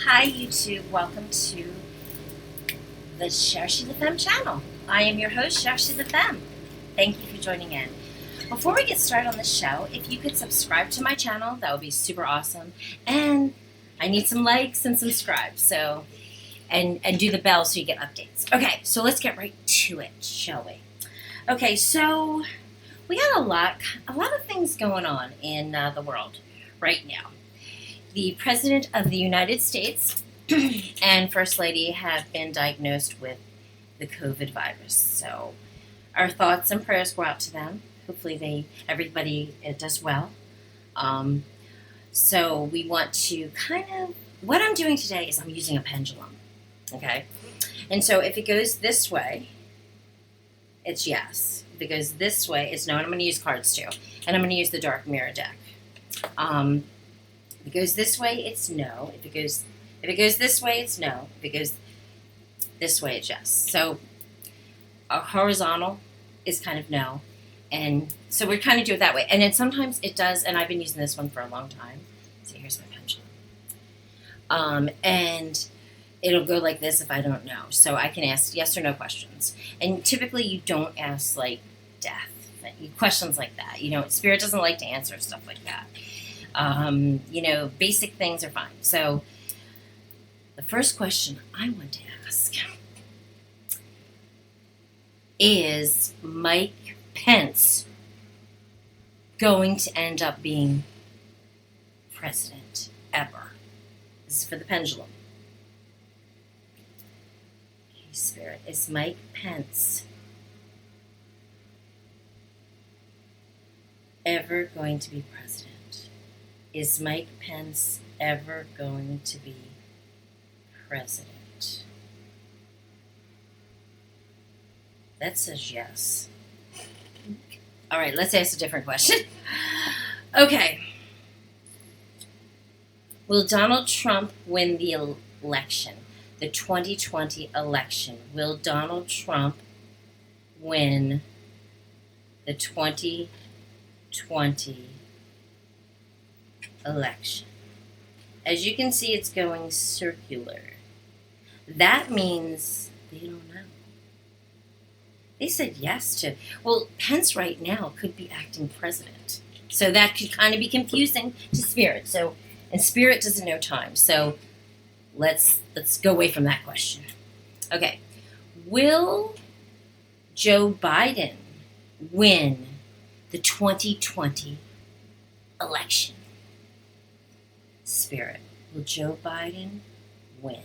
Hi YouTube, welcome to the ChrissyT channel. I am your host, ChrissyT. Thank you for joining in. Before we get started on the show, if you could subscribe to my channel, that would be super awesome. And I need some likes and some subscribes, so and do the bell so you get updates. Okay, so let's get right to it, shall we? Okay, so we got a lot of things going on in the world right now. The President of the United States and First Lady have been diagnosed with the COVID virus. So our thoughts and prayers go out to them. Hopefully everybody does well. So we want to what I'm doing today is I'm using a pendulum. Okay? And so if it goes this way, it's yes. If it goes this way, it's no. And I'm going to use cards too. And I'm going to use the Dark Mirror deck. If it goes this way, it's no. If it goes this way, it's no. If it goes this way, it's yes. So a horizontal is kind of no. And so we're kind of do it that way. And then sometimes it does, and I've been using this one for a long time. So here's my pendulum. And it'll go like this if I don't know. So I can ask yes or no questions. And typically you don't ask like death, questions like that. Spirit doesn't like to answer stuff like that. Basic things are fine. So the first question I want to ask is Mike Pence going to end up being president ever? This is for the pendulum. Okay, Spirit, is Mike Pence ever going to be president? Is Mike Pence ever going to be president? That says yes. All right, let's ask a different question. Okay. Will Donald Trump win the election, the 2020 election? Will Donald Trump win the 2020 election? As you can see, it's going circular. That means they don't know. They said yes to, Pence right now could be acting president. So that could kind of be confusing to Spirit. And Spirit doesn't know time. So let's go away from that question. Okay. Will Joe Biden win the 2020 election? Spirit, will Joe Biden win?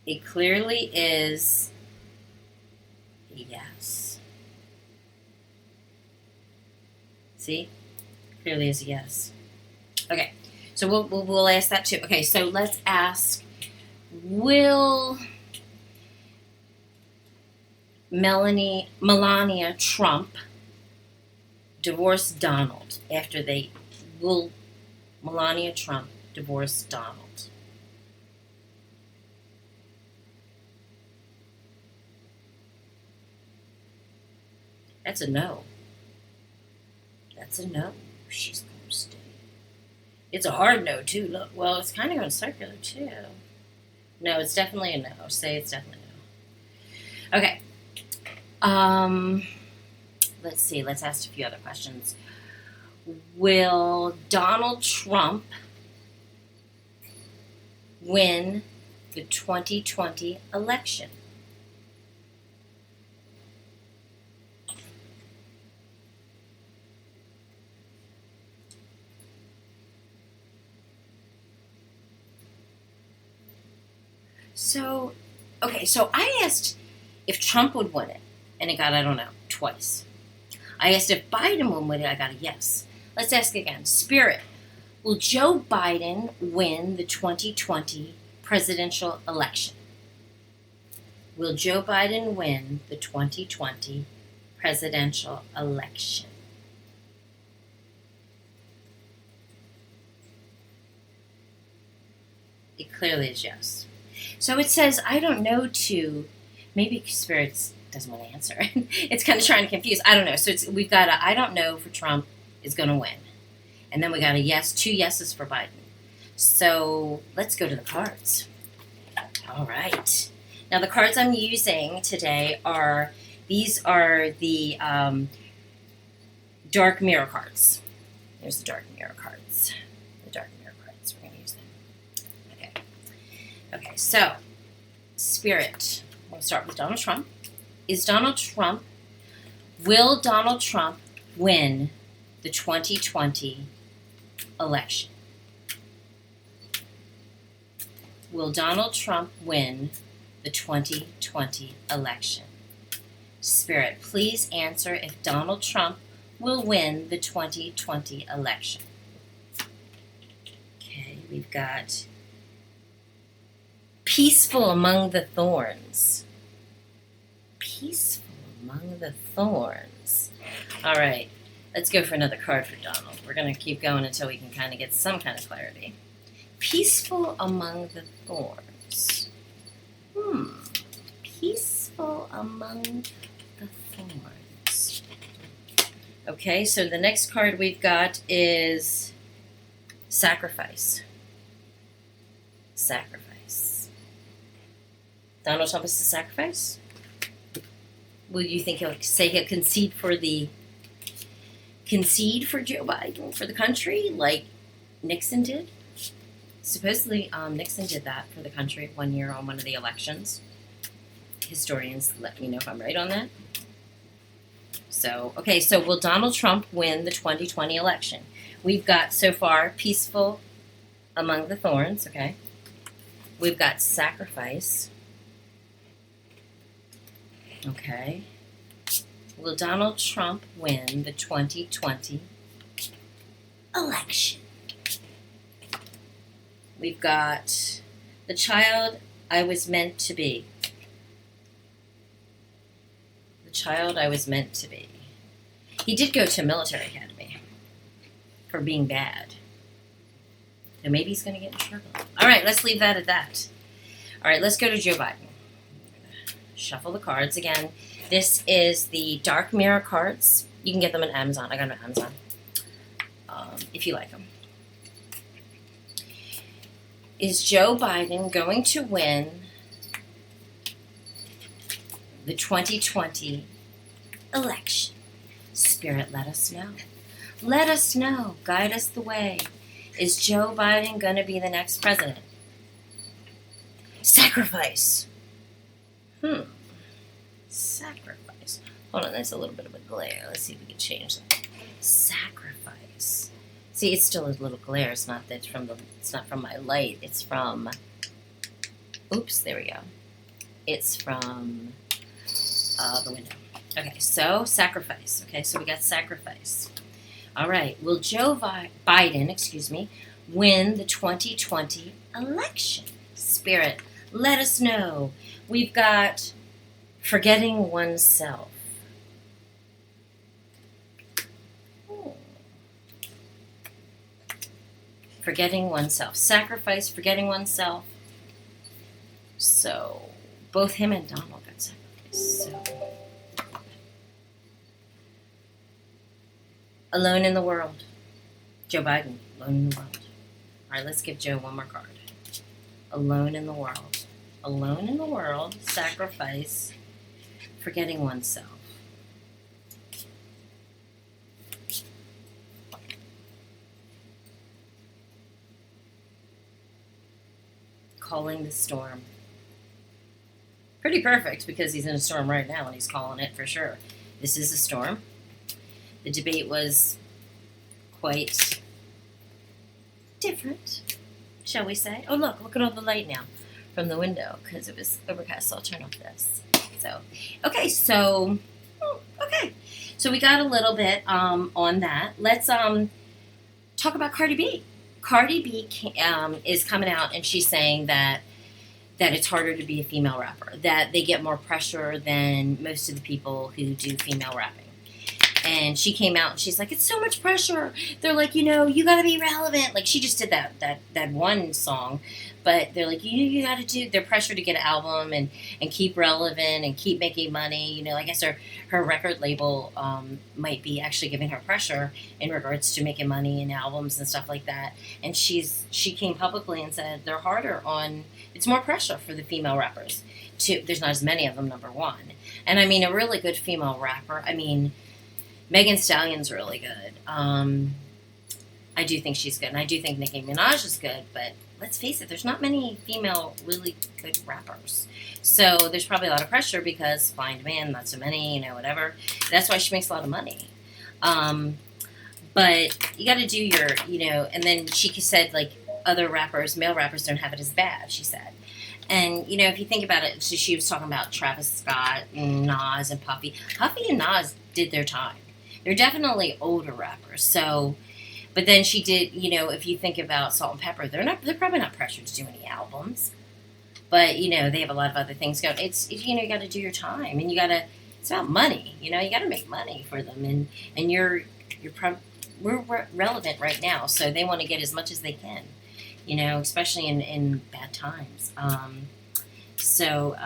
It clearly is a yes. See? Clearly is a yes. Okay, so we'll ask that too. Okay, so let's ask, will Melania Trump divorce Donald will Melania Trump divorce Donald? That's a no. That's a no. She's going to stay. It's a hard no, too. Look, well, it's kind of going circular, too. No, it's definitely a no. Say it's definitely a no. Okay. Let's see. Let's ask a few other questions. Will Donald Trump win the 2020 election? So I asked if Trump would win it, and it got, I don't know, twice. I asked if Biden would win it, I got a yes. Let's ask again. Spirit, will Joe Biden win the 2020 presidential election? Will Joe Biden win the 2020 presidential election? It clearly is yes. So it says, I don't know to, maybe Spirit doesn't want to answer. It's kind of trying to confuse. I don't know. So we've got a I don't know for Trump is going to win. And then we got a yes, 2 yeses for Biden. So let's go to the cards. All right. Now the cards I'm using today these are the dark mirror cards. There's the dark mirror cards. The dark mirror cards. We're going to use them. Okay. Okay, so Spirit. We'll start with Donald Trump. Will Donald Trump win the 2020 election? Will Donald Trump win the 2020 election? Spirit, please answer if Donald Trump will win the 2020 election. Okay, we've got peaceful among the thorns. Peaceful among the thorns. All right, let's go for another card for Donald. We're going to keep going until we can kind of get some kind of clarity. Peaceful among the thorns. Peaceful among the thorns. Okay, so the next card we've got is sacrifice. Sacrifice. Donald Trump is to sacrifice? Will you think he'll concede for Joe Biden, for the country, like Nixon did? Supposedly, Nixon did that for the country 1 year on one of the elections. Historians let me know if I'm right on that. So, okay, so will Donald Trump win the 2020 election? We've got, so far, peaceful among the thorns, okay? We've got sacrifice. Okay. Will Donald Trump win the 2020 election? We've got the child I was meant to be. The child I was meant to be. He did go to a military academy for being bad. So maybe he's going to get in trouble. All right, let's leave that at that. All right, let's go to Joe Biden. Shuffle the cards again. This is the Dark Mirror cards. You can get them on Amazon. I got them on Amazon. If you like them. Is Joe Biden going to win the 2020 election? Spirit, let us know. Let us know. Guide us the way. Is Joe Biden going to be the next president? Sacrifice. Sacrifice. Hold on, there's a little bit of a glare. Let's see if we can change that. Sacrifice. See, it's still a little glare. It's not from my light. It's from. Oops, there we go. It's from the window. Okay, so sacrifice. Okay, so we got sacrifice. All right. Will Joe Biden, win the 2020 election? Spirit, let us know. We've got forgetting oneself. Forgetting oneself. Sacrifice, forgetting oneself. So, both him and Donald got sacrificed. So, alone in the world. Joe Biden, alone in the world. All right, let's give Joe one more card. Alone in the world. Alone in the world. Sacrifice, forgetting oneself. Calling the storm. Pretty perfect because he's in a storm right now and he's calling it for sure. This is a storm. The debate was quite different, shall we say. Oh, look at all the light now from the window because it was overcast, so I'll turn off this. So, okay, so we got a little bit on that. Let's talk about CardiB. CardiB is coming out and she's saying that it's harder to be a female rapper, that they get more pressure than most of the people who do female rapping. And she came out and she's like, it's so much pressure. They're like, you got to be relevant. Like she just did that one song, But they're like, you got to do, they're pressured to get an album and keep relevant and keep making money. You know, I guess her record label might be actually giving her pressure in regards to making money in albums and stuff like that. And she came publicly and said they're harder on, it's more pressure for the female rappers. There's not as many of them, number one. And I mean, a really good female rapper, I mean, Megan Stallion's really good. I do think she's good. And I do think Nicki Minaj is good, but let's face it, there's not many female really good rappers. So there's probably a lot of pressure because supply and demand, not so many, you know, whatever. That's why she makes a lot of money. But you got to do your, you know, and then she said, like, other rappers, male rappers don't have it as bad, she said. And, you know, if you think about it, so she was talking about Travis Scott and Nas and Puffy. Puffy and Nas did their time. They're definitely older rappers. So, but then she did, you know, if you think about Salt and Pepper, they're probably not pressured to do any albums. But, you know, they have a lot of other things going. It's, you know, you got to do your time. And you got to, it's about money. You know, you got to make money for them. And we're relevant right now. So they want to get as much as they can. You know, especially in bad times. So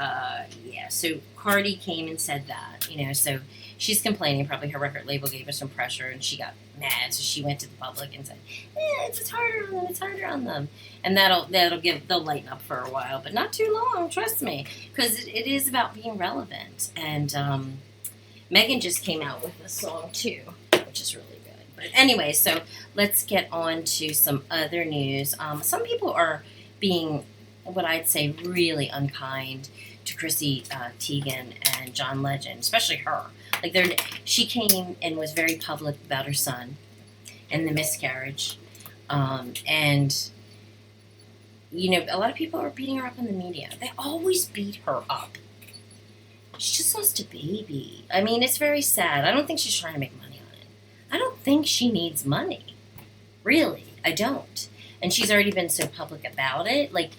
Cardi came and said that, you know, so she's complaining. Probably her record label gave her some pressure and she got mad. So she went to the public and said, it's harder on them. And they'll lighten up for a while, but not too long, trust me, because it is about being relevant. And Megan just came out with a song too, which is really good. But anyway, so let's get on to some other news. Some people are being, what I'd say, really unkind to Chrissy Teigen and John Legend, especially her. Like, she came and was very public about her son and the miscarriage. And, you know, a lot of people are beating her up in the media. They always beat her up. She just lost a baby. I mean, it's very sad. I don't think she's trying to make money. I don't think she needs money. Really, I don't. And she's already been so public about it. Like,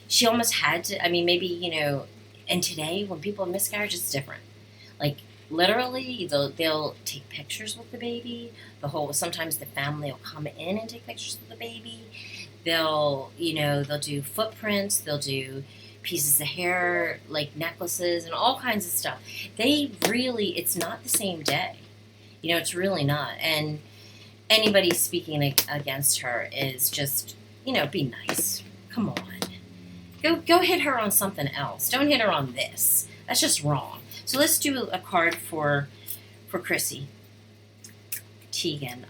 she almost had to, I mean, maybe, you know, and today when people have miscarriage, it's different. Like, literally, they'll take pictures with the baby. Sometimes the family will come in and take pictures with the baby. They'll do footprints. They'll do pieces of hair, like necklaces and all kinds of stuff. It's not the same day. You know, it's really not. And anybody speaking against her is just, you know, be nice. Come on. Go hit her on something else. Don't hit her on this. That's just wrong. So let's do a card for Chrissy Teigen.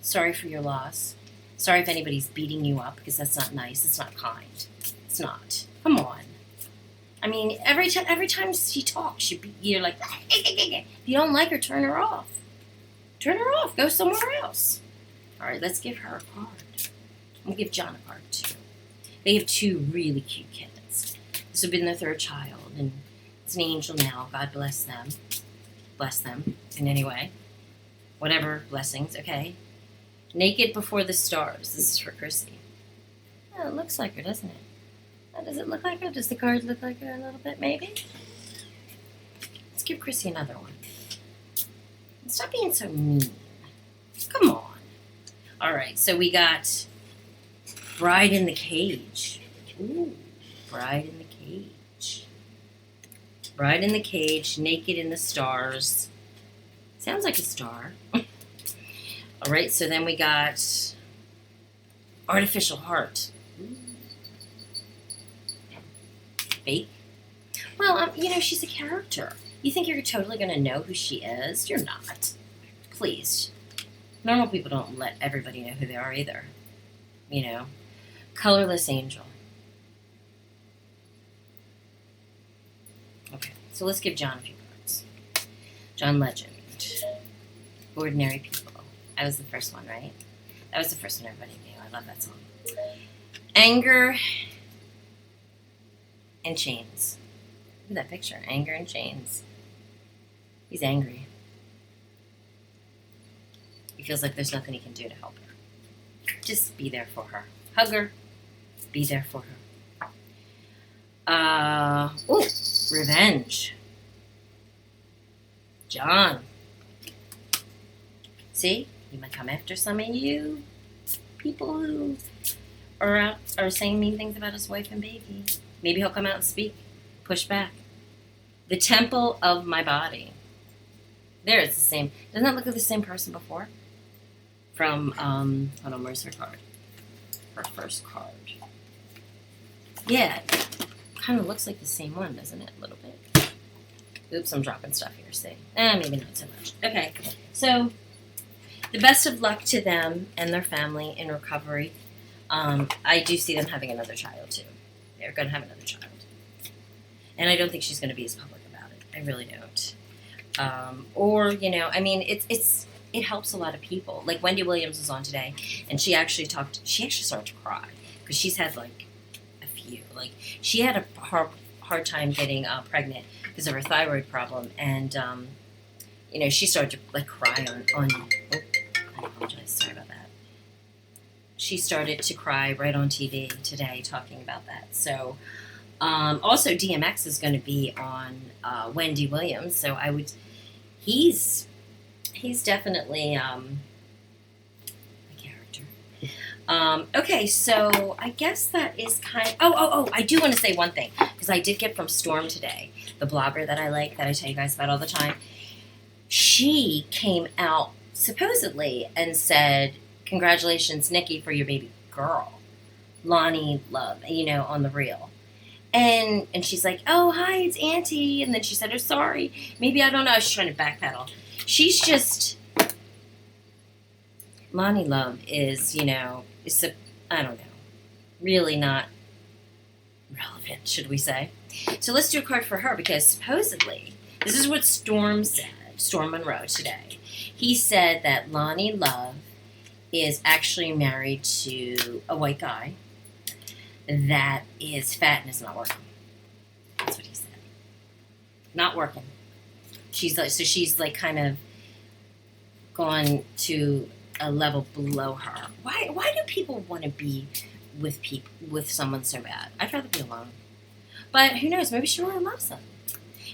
Sorry for your loss. Sorry if anybody's beating you up, because that's not nice. It's not kind. It's not. Come on. I mean, every time she talks, you're like, if you don't like her, turn her off. Turn her off. Go somewhere else. All right, let's give her a card. We'll give John a card, too. They have two really cute kids. This will be their third child, and it's an angel now. God bless them. Bless them in any way. Whatever blessings, okay? Naked Before the Stars. This is for Chrissy. Oh, it looks like her, doesn't it? Does it look like her? Does the card look like her a little bit, maybe? Let's give Chrissy another one. Stop being so mean. Come on. All right, so we got Bride in the Cage. Ooh, Bride in the Cage. Bride in the Cage, Naked in the Stars. Sounds like a star. All right, so then we got Artificial Heart. Ooh. Fake. Well, you know, she's a character. You think you're totally going to know who she is? You're not. Please. Normal people don't let everybody know who they are either. You know. Colorless Angel. Okay, so let's give John a few cards. John Legend. Ordinary People. That was the first one, right? That was the first one everybody knew. I love that song. Anger and Chains. Look at that picture. Anger and Chains. He's angry. He feels like there's nothing he can do to help her. Just be there for her. Hug her. Be there for her. Revenge. John. See? He might come after some of you people who are saying mean things about his wife and baby. Maybe he'll come out and speak, push back. The temple of my body. There, it's the same. Doesn't that look like the same person before? From, hold on, where's her card? Her first card. Yeah, kind of looks like the same one, doesn't it? A little bit. Oops, I'm dropping stuff here, see? Maybe not so much. Okay, so the best of luck to them and their family in recovery. I do see them having another child, too. They're going to have another child. And I don't think she's going to be as public about it. I really don't. Or, you know, I mean, it helps a lot of people. Like, Wendy Williams was on today, and she actually started to cry. Because she's had, like, a few. Like, she had a hard time getting pregnant because of her thyroid problem. And, you know, she started to, like, cry on I apologize. Sorry about that. She started to cry right on TV today talking about that. So, also DMX is going to be on Wendy Williams. So he's definitely a character. Okay, so I guess that is kind of, I do want to say one thing, because I did get from Storm today, the blogger that I like, that I tell you guys about all the time. She came out supposedly and said, congratulations, Nicki, for your baby girl, Lonnie Love, you know, on the reel. And she's like, oh, hi, it's Auntie. And then she said, oh, sorry. Maybe, I don't know. I was trying to backpedal. She's just, Lonnie Love is, you know, I don't know, really not relevant, should we say. So let's do a card for her, because supposedly, this is what Storm said, Storm Monroe today. He said that Lonnie Love is actually married to a white guy that is fat and is not working. That's what he said. Not working. She's like kind of gone to a level below her. Why do people want to be with someone so bad? I'd rather be alone. But who knows? Maybe she really loves them.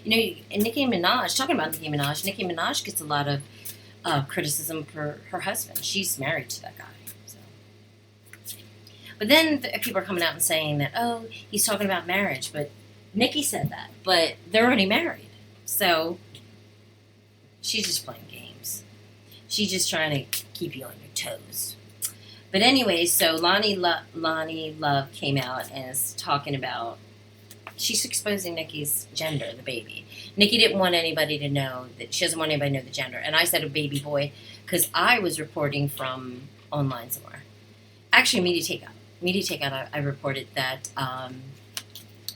You know, and Nicki Minaj, talking about Nicki Minaj gets a lot of criticism for her husband. She's married to that guy. So. But then people are coming out and saying that, oh, he's talking about marriage. But Nicki said that. But they're already married. So she's just playing games. She's just trying to keep you on your toes. But anyway, so Lonnie Love came out and is talking about, she's exposing Nicki's gender, the baby. Nicki didn't want anybody to know that, she doesn't want anybody to know the gender. And I said a baby boy because I was reporting from online somewhere. Actually, Media Takeout, I reported that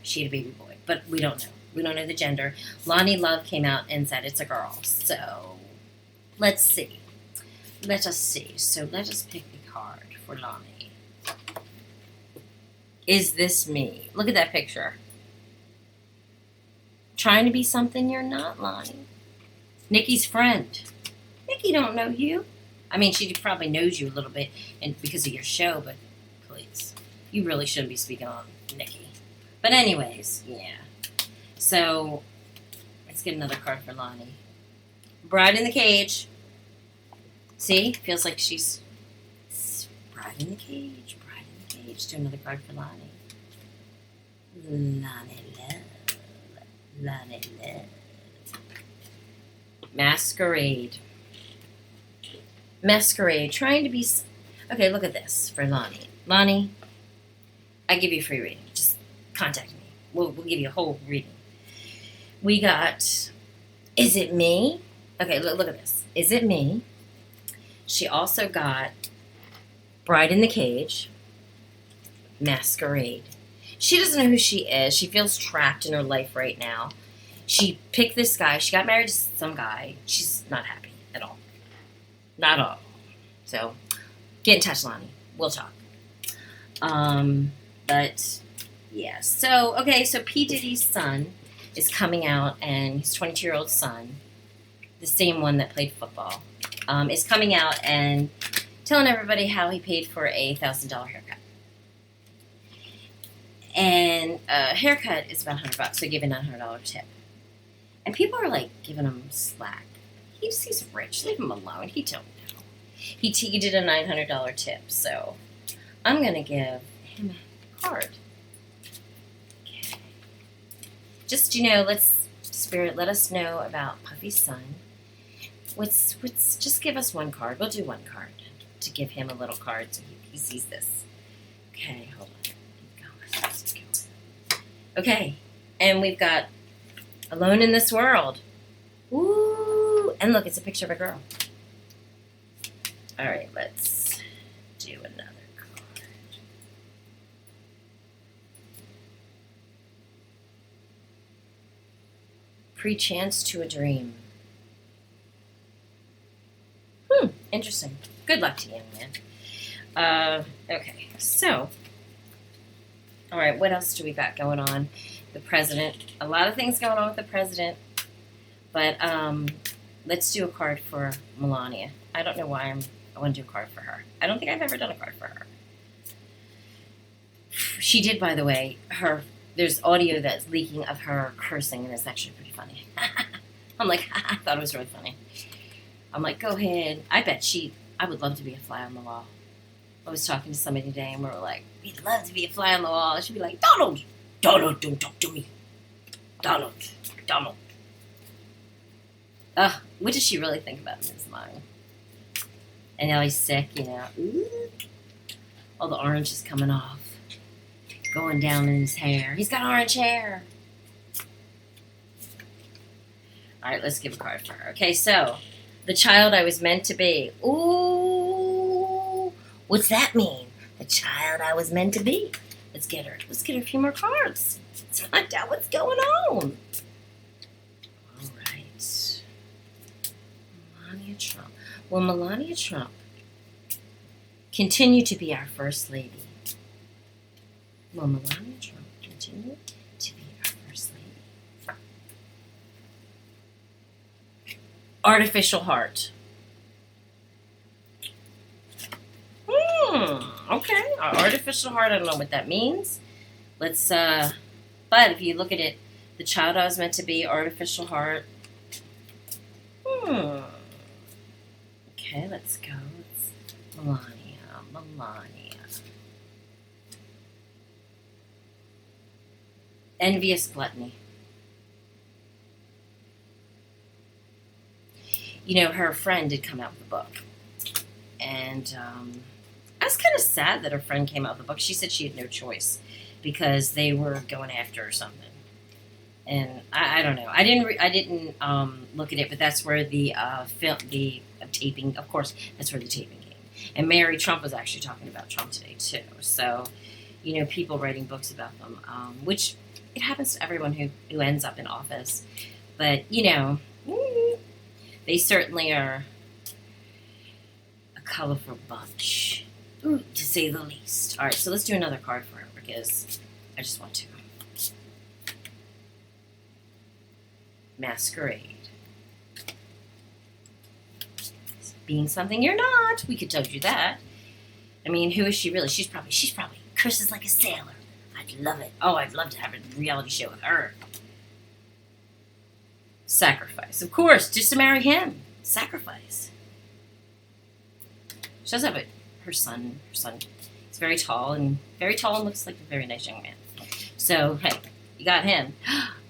she had a baby boy. But we don't know. We don't know the gender. Lonnie Love came out and said it's a girl. So, let's see. Let us see. So, let us pick the card for Lonnie. Is this me? Look at that picture. Trying to be something you're not, Lonnie. Nicki's friend. Nicki don't know you. I mean, she probably knows you a little bit and because of your show, but please. You really shouldn't be speaking on Nicki. But anyways, yeah. So, let's get another card for Lonnie. Bride in the Cage. See? Feels like she's bride in the cage. Bride in the cage. Do another card for Lonnie. Lonnie Love. Masquerade. Trying to be... Okay, look at this for Lonnie. Lonnie, I give you a free reading. Just contact me. We'll give you a whole reading. We got... Is it me? Okay, look at this. Is it me? She also got Bride in the Cage. Masquerade. She doesn't know who she is. She feels trapped in her life right now. She picked this guy. She got married to some guy. She's not happy at all. Not at all. So, get in touch, Lonnie. We'll talk. But, yeah. So, okay, so P. Diddy's son is coming out, and his 22-year-old son, the same one that played football, is coming out and telling everybody how he paid for a $1,000 haircut. And a haircut is about $100, so give a $900 tip. And people are like giving him slack. He's rich. Leave him alone. He don't know. He did a $900 tip, so I'm gonna give him a card. Okay. Just, Spirit, let us know about Puffy's son. Just give us one card. We'll do one card to give him a little card so he sees this. Okay, hold on. Let's go. Okay, and we've got Alone in This World. Ooh, and look, it's a picture of a girl. All right, let's do another card. Pre-chance to a dream. Interesting. Good luck to you, man. Okay, so, all right, what else do we got going on? The president. A lot of things going on with the president, but let's do a card for Melania. I don't know why I want to do a card for her. I don't think I've ever done a card for her. She did, by the way. There's audio that's leaking of her cursing, and it's actually pretty funny. I'm like, I thought it was really funny. I'm like, go ahead. I would love to be a fly on the wall. I was talking to somebody today, and we were like, we'd love to be a fly on the wall. She'd be like, Donald, don't talk to me. Donald. What does she really think about him in his mind? And now he's sick, Ooh. All the orange is coming off. Going down in his hair. He's got orange hair. All right, let's give a card for her. Okay, so, the child I was meant to be. Ooh, what's that mean? The child I was meant to be. Let's get her a few more cards. Let's find out what's going on. All right. Melania Trump. Will Melania Trump continue to be our first lady? Will Melania Trump continue to be our first lady? Artificial heart. Okay. Artificial heart, I don't know what that means. Let's, but if you look at it, the child I was meant to be, artificial heart. Okay, let's go. It's Melania. Envious gluttony. Her friend did come out with a book. And I was kind of sad that her friend came out with a book. She said she had no choice because they were going after her or something. And I don't know. I didn't look at it, but that's where the taping, of course, that's where the taping came. And Mary Trump was actually talking about Trump today, too. So, people writing books about them, which it happens to everyone who ends up in office. But, they certainly are a colorful bunch, to say the least. All right, so let's do another card for her because I just want to. Masquerade. Being something you're not. We could told you that. I mean, who is she really? She's probably curses like a sailor. I'd love it. Oh, I'd love to have a reality show with her. Sacrifice. Of course, just to marry him. Sacrifice. She does have her son. Her son is very tall and looks like a very nice young man. So, hey, you got him.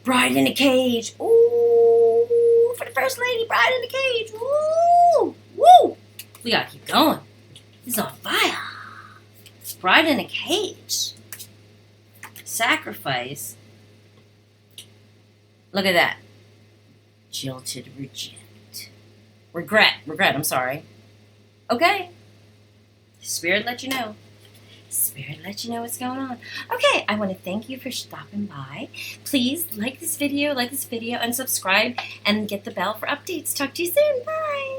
Bride in a cage. Ooh, for the first lady, bride in a cage. Woo, woo. We gotta keep going. He's on fire. Bride in a cage. Sacrifice. Look at that. Jilted reject. Regret, I'm sorry. Okay. Spirit let you know. Spirit let you know what's going on. Okay, I want to thank you for stopping by. Please like this video, and subscribe, and get the bell for updates. Talk to you soon. Bye.